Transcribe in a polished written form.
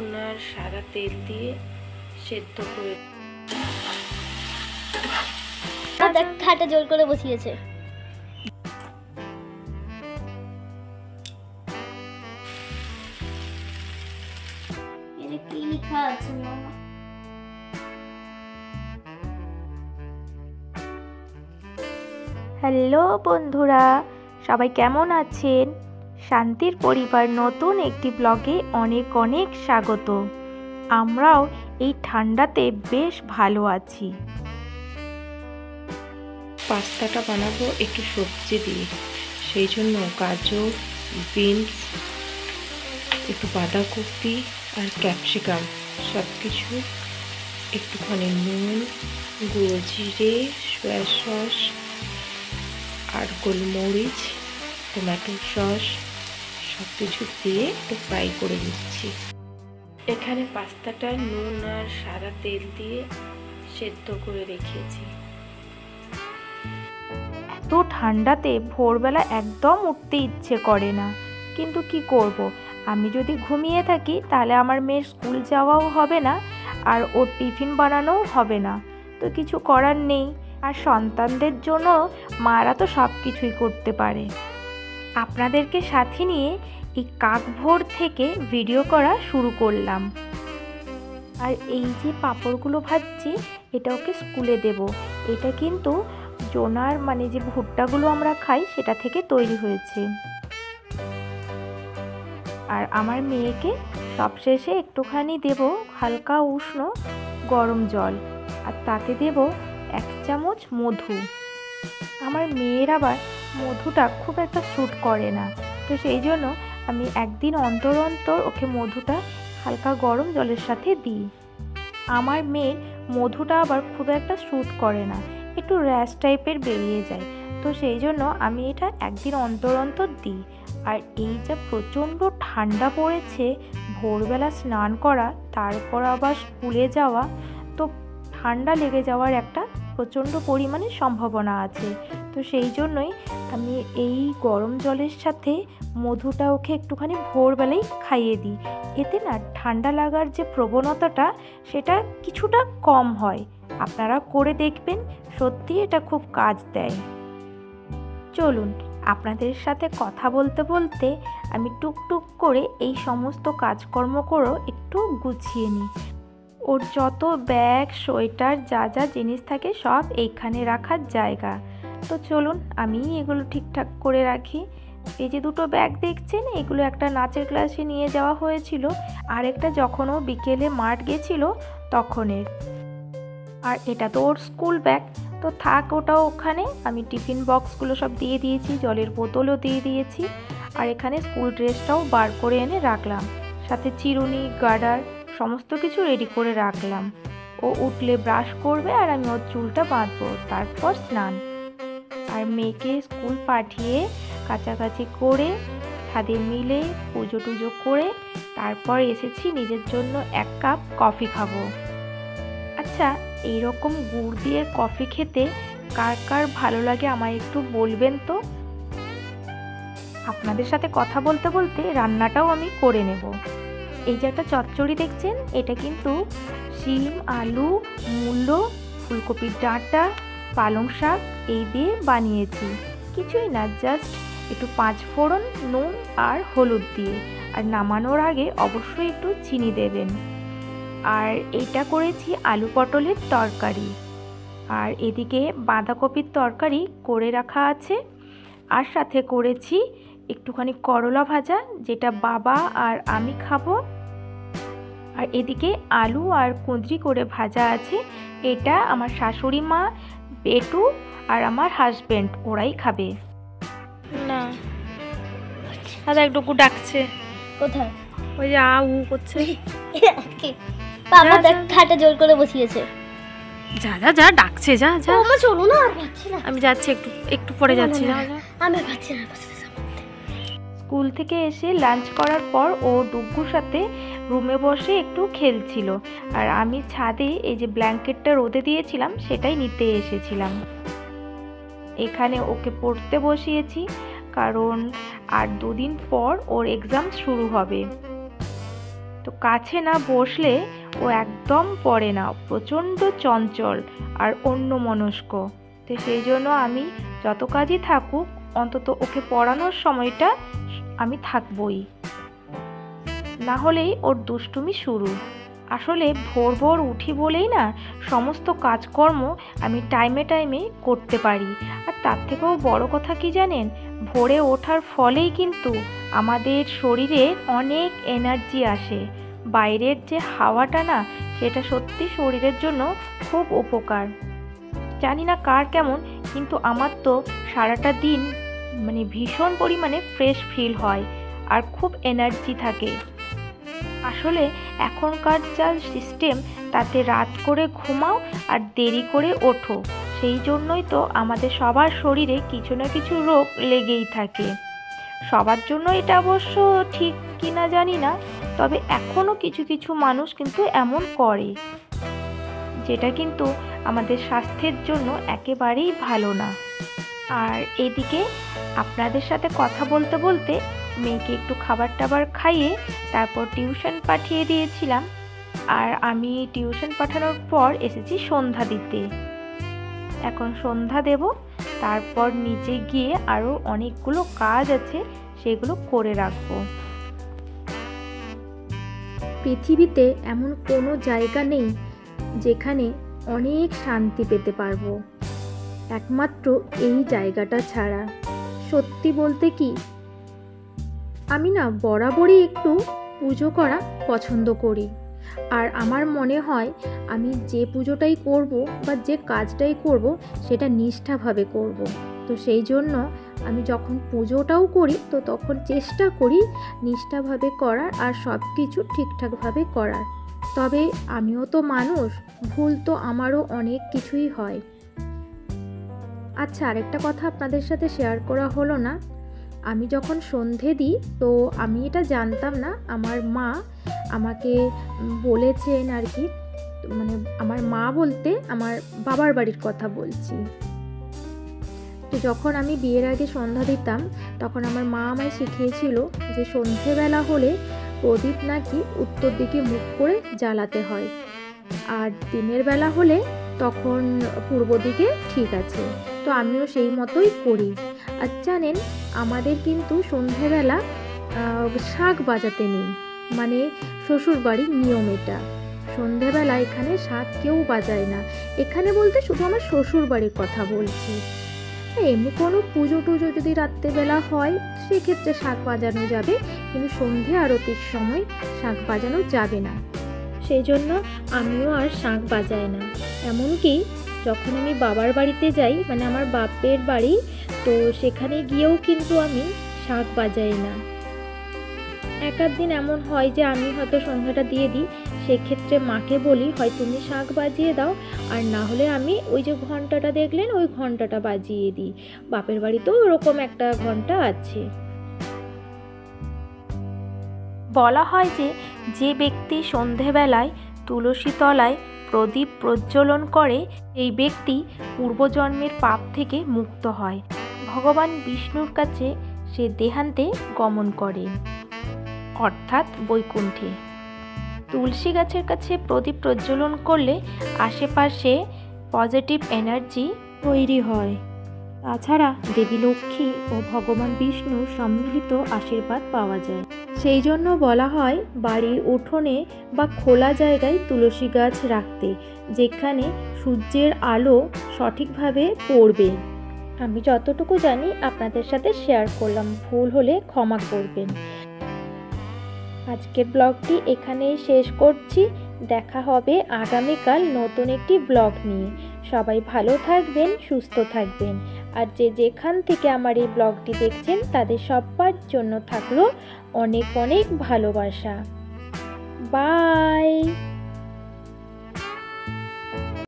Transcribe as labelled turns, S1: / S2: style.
S1: ওনার সাদা তেল দিয়ে সেদ্ধ করে
S2: খাটা জোর করে বসিয়েছে। এটা কি লেখা আছে মামা?
S3: হ্যালো বন্ধুরা, সবাই কেমন আছেন? শান্তির পরিবার নতুন একটি ব্লগে অনেক অনেক স্বাগত। আমরাও এই ঠান্ডাতে বেশ ভালো আছি।
S1: পাস্তাটা বানাবো একটু সবজি দিয়ে, সেই জন্য গাজর, বিনস, একটু বাঁধাকপি আর ক্যাপসিকাম সব কিছু, একটুখানি নুন, গুঁড়ো জিরে, সয়া সস আর গোলমরিচ, টমেটো সস সব কিছু দিয়ে একটু ফ্রাই করে নিচ্ছি। এখানে পাস্তাটা নুন আর সাদা তেল দিয়ে সেদ্ধ করে রেখেছি।
S3: এত ঠান্ডাতে ভোরবেলা একদম উঠতে ইচ্ছে করে না, কিন্তু কি করব, আমি যদি ঘুমিয়ে থাকি তাহলে আমার মেয়ের স্কুল যাওয়াও হবে না আর ওর টিফিন বানানোও হবে না, তো কিছু করার নেই। আর সন্তানদের জন্য মারা তো সব কিছুই করতে পারে। আপনাদেরকে সাথে নিয়ে এই কাকভোর থেকে ভিডিও করা শুরু করলাম। আর এই যে পাঁপড়গুলো ভাজছি, এটা ওকে স্কুলে দেব। এটা কিন্তু জোনার মানে যে ভুট্টাগুলো আমরা খাই সেটা থেকে তৈরি হয়েছে। আর আমার মেয়েকে সবশেষে একটুখানি দেব হালকা উষ্ণ গরম জল, আর তাতে দেব 1 চামচ মধু। আমার মেয়ের আবার মধুটা খুব একটা স্যুট করে না, তো সেই জন্য আমি একদিন অন্তর অন্তর ওকে মধুটা হালকা গরম জলের সাথে দিই। আমার মেয়ের মধুটা আবার খুব একটা স্যুট করে না, একটু র্যাশ টাইপের বেরিয়ে যায়, তো সেই জন্য আমি এটা একদিন অন্তর অন্তর দিই। আর এই যা প্রচণ্ড ঠান্ডা পড়েছে, ভোরবেলা স্নান করা, তারপর আবার স্কুলে যাওয়া, তো ঠান্ডা লেগে যাওয়ার একটা প্রচণ্ড পরিমাণে সম্ভাবনা আছে। তো সেই জন্যই আমি এই গরম জলের সাথে মধুটা ওকে একটুখানি ভোরবেলাই খাইয়ে দিই। এতে না ঠান্ডা লাগার যে প্রবণতাটা সেটা কিছুটা কম হয়। আপনারা করে দেখবেন, সত্যি এটা খুব কাজ দেয়। চলুন আপনাদের সাথে কথা বলতে বলতে আমি টুকটুক করে এই সমস্ত কাজকর্ম করেও একটু গুছিয়ে নিই। ওর যত ব্যাগ, সোয়েটার, যা যা জিনিস থাকে সব এইখানে রাখার জায়গা। তো চলুন আমি এগুলো ঠিকঠাক করে রাখি। এই যে 2টো ব্যাগ দেখছেন, এগুলো একটা নাচের ক্লাসে নিয়ে যাওয়া হয়েছিল, আরেকটা যখন ও বিকেলে মাঠ গেছিল তখনের। আর এটা তো ওর স্কুল ব্যাগ, তো থাক ওটাও ওখানে। আমি টিফিন বক্সগুলো সব দিয়ে দিয়েছি, জলের বোতলও দিয়ে দিয়েছি, আর এখানে স্কুল ড্রেসটাও বার করে এনে রাখলাম, সাথে চিরুনি, গার্ডার সমস্ত কিছু রেডি করে রাখলাম। ও উঠলে ব্রাশ করবে আর আমি ওর চুলটা বাঁধবো, তারপর স্নান। আর মেয়েকে স্কুল পাঠিয়ে কাচাকাচি করে ছাদে মিলে পুজো টুজো করে তারপর এসেছি নিজের জন্য 1 কাপ কফি খাবো। আচ্ছা, এইরকম গুড় দিয়ে কফি খেতে কার কার ভালো লাগে আমায় একটু বলবেন তো। আপনাদের সাথে কথা বলতে বলতে রান্নাটাও আমি করে নেব। এই যে একটা চচ্চড়ি দেখছেন, এটা কিন্তু শিম, আলু, মূলো, ফুলকপির ডাঁটা, পালং শাক এই দিয়ে বানিয়েছি। কিছুই না, জাস্ট একটু 5 ফোড়ন, নুন আর হলুদ দিয়ে। আর নামানোর আগে অবশ্যই একটু চিনি দেবেন। আর এটা করেছি আলু পটলের তরকারি, আর এদিকে বাঁধাকপির তরকারি করে রাখা আছে, আর সাথে করেছি একটুখানি করলা ভাজা, যেটা বাবা আর আমি খাবো। আর এদিকে আলু আর কুঁদরি করে ভাজা আছে, এটা আমার শাশুড়ি মা, বেটু আর আমার হাজবেন্ড ওরাই খাবে।
S1: না দাদা একটু ডাকছে।
S2: কোথায়?
S1: ওই যে আ উ করছে।
S2: বাবা দেখ খাটা জোর করে বসিয়েছে।
S1: যা যা যা ডাকছে, যা যা।
S2: আমার চলো না, আর পাচ্ছি না।
S1: আমি যাচ্ছি, একটু একটু পরে যাচ্ছি। যা যা।
S2: আমি পাচ্ছি না।
S3: স্কুল থেকে এসে লাঞ্চ করার পর ও ডুগ্গুর সাথে রুমে বসে একটু খেলছিল, আর আমি ছাদে এই যে ব্ল্যাঙ্কেটটা রোদে দিয়েছিলাম সেটাই নিতে এসেছিলাম। এখানে ওকে পড়তে বসিয়েছি, কারণ আর 2 দিন পর ওর এক্সাম শুরু হবে। তো কাছে না বসলে ও একদম পড়ে না, প্রচণ্ড চঞ্চল আর অন্যমনস্ক। তো সেই জন্য আমি যত কাজই থাকুক অন্তত ওকে পড়ানোর সময়টা আমি থাকবই, না হলেই ওর দুষ্টুমি শুরু। আসলে ভোর ভোর উঠি বলেই না সমস্ত কাজকর্ম আমি টাইমে টাইমে করতে পারি। আর তার থেকেও বড় কথা কি জানেন, ভোরে ওঠার ফলেই কিন্তু আমাদের শরীরে অনেক এনার্জি আসে। বাইরের যে হাওয়াটা না, সেটা সত্যি শরীরের জন্য খুব উপকার। জানি না কার কেমন, কিন্তু আমার তো সারাটা দিন ভীষণ পরিমাণে ফ্রেশ ফিল হয় আর খুব এনার্জি থাকে। আসলে এখনকার যা সিস্টেম, তাতে রাত করে ঘুমাও আর দেরি করে ওঠো, সেই জন্যই তো আমাদের সবার শরীরে কিছু না কিছু রোগ লেগেই থাকে। সবার জন্য এটা অবশ্য ঠিক কিনা জানি না, তবে এখনও কিছু কিছু মানুষ কিন্তু এমন করে, যেটা কিন্তু আমাদের স্বাস্থ্যের জন্য একেবারেই ভালো না। আর এদিকে আপনাদের সাথে কথা বলতে বলতে মেয়েকে একটু খাবার টাবার খাইয়ে তারপর টিউশন পাঠিয়ে দিয়েছিলাম। আর আমি টিউশন পাঠানোর পর এসেছি সন্ধ্যা দিতে। এখন সন্ধ্যা দেব, তারপর নিচে গিয়ে আরও অনেকগুলো কাজ আছে, সেগুলো করে রাখবো। পৃথিবীতে এমন কোনো জায়গা নেই যেখানে অনেক শান্তি পেতে পারবো, একমাত্র এই জায়গাটা ছাড়া। সত্যি বলতে কি, আমি না বরাবরই একটু পুজো করা পছন্দ করি। আর আমার মনে হয় আমি যে পুজোটাই করব বা যে কাজটাই করব সেটা নিষ্ঠাভাবে করব। তো সেই জন্য আমি যখন পুজোটাও করি তো তখন চেষ্টা করি নিষ্ঠাভাবে করার আর সব কিছু ঠিকঠাকভাবে করার। তবে আমিও তো মানুষ, ভুল তো আমারও অনেক কিছুই হয়। আচ্ছা, আরেকটা কথা আপনাদের সাথে শেয়ার করা হলো না। আমি যখন সন্ধে দিই তো আমি এটা জানতাম না, আমার মা আমাকে বলেছেন আর কি। আমার মা বলতে আমার বাবার বাড়ির কথা বলছি। তো যখন আমি বিয়ের আগে সন্ধ্যা দিতাম তখন আমার মা আমায় শিখিয়েছিল যে সন্ধেবেলা হলে প্রদীপ নাকি উত্তর দিকে মুখ করে জ্বালাতে হয়, আর দিনের বেলা হলে তখন পূর্ব দিকে ঠিক আছে। তো আমিও সেই মতোই করি। আর জানেন, আমাদের কিন্তু সন্ধেবেলা শাঁখ বাজাতে নেই, শ্বশুর বাড়ির নিয়ম এটা। সন্ধেবেলা এখানে শাঁখ কেউ বাজায় না। এখানে বলতে শুধু আমার শ্বশুর বাড়ির কথা বলছি। এমনি কোনো পুজো টুজো যদি রাত্রেবেলা হয় সেক্ষেত্রে শাঁখ বাজানো যাবে, কিন্তু সন্ধে আরতির সময় শাঁখ বাজানো যাবে না। সেই জন্য আমিও আর শাঁখ বাজাই না। এমনকি যখন আমি বাবার বাড়িতে যাই, আমার বাপের বাড়ি, তো সেখানে গিয়েও কিন্তু আমি শাঁখ বাজাই না। এক আধ দিন এমন হয় যে আমি হয়তো সন্ধ্যাটা দিয়ে দিই, সেক্ষেত্রে মাকে বলি হয় তুমি শাঁখ বাজিয়ে দাও, আর না হলে আমি ওই যে ঘন্টাটা দেখলেন ওই ঘন্টাটা বাজিয়ে দিই। বাপের বাড়িতেও ওরকম একটা ঘন্টা আছে। বলা হয় যে ব্যক্তি সন্ধেবেলায় তুলসী তলায় প্রদীপ প্রজ্বলন করে এই ব্যক্তি পূর্বজন্মের পাপ থেকে মুক্ত হয়, ভগবান বিষ্ণুর কাছে সে দেহান্তে গমন করে, অর্থাৎ বৈকুণ্ঠে। তুলসী গাছের কাছে প্রদীপ প্রজ্বলন করলে আশেপাশে পজিটিভ এনার্জি তৈরি হয়। তাছাড়া দেবী লক্ষ্মী ও ভগবান বিষ্ণুর সম্মিলিত আশীর্বাদ পাওয়া যায়। সেই জন্য বলা হয় বাড়ির উঠোনে বা খোলা জায়গায় তুলসী গাছ রাখতে, যেখানে সূর্যের আলো সঠিকভাবে পড়বে। আমি যতটুকু জানি আপনাদের সাথে শেয়ার করলাম, ভুল হলে ক্ষমা করবেন। আজকের ব্লগটি এখানেই শেষ করছি। দেখা হবে আগামীকাল নতুন একটি ব্লগ নিয়ে। সবাই ভালো থাকবেন, সুস্থ থাকবেন। আর যে যেখান থেকে আমার এই ব্লগটি দেখছেন তাদের সবার জন্য থাকলো অনেক অনেক ভালোবাসা। বাই।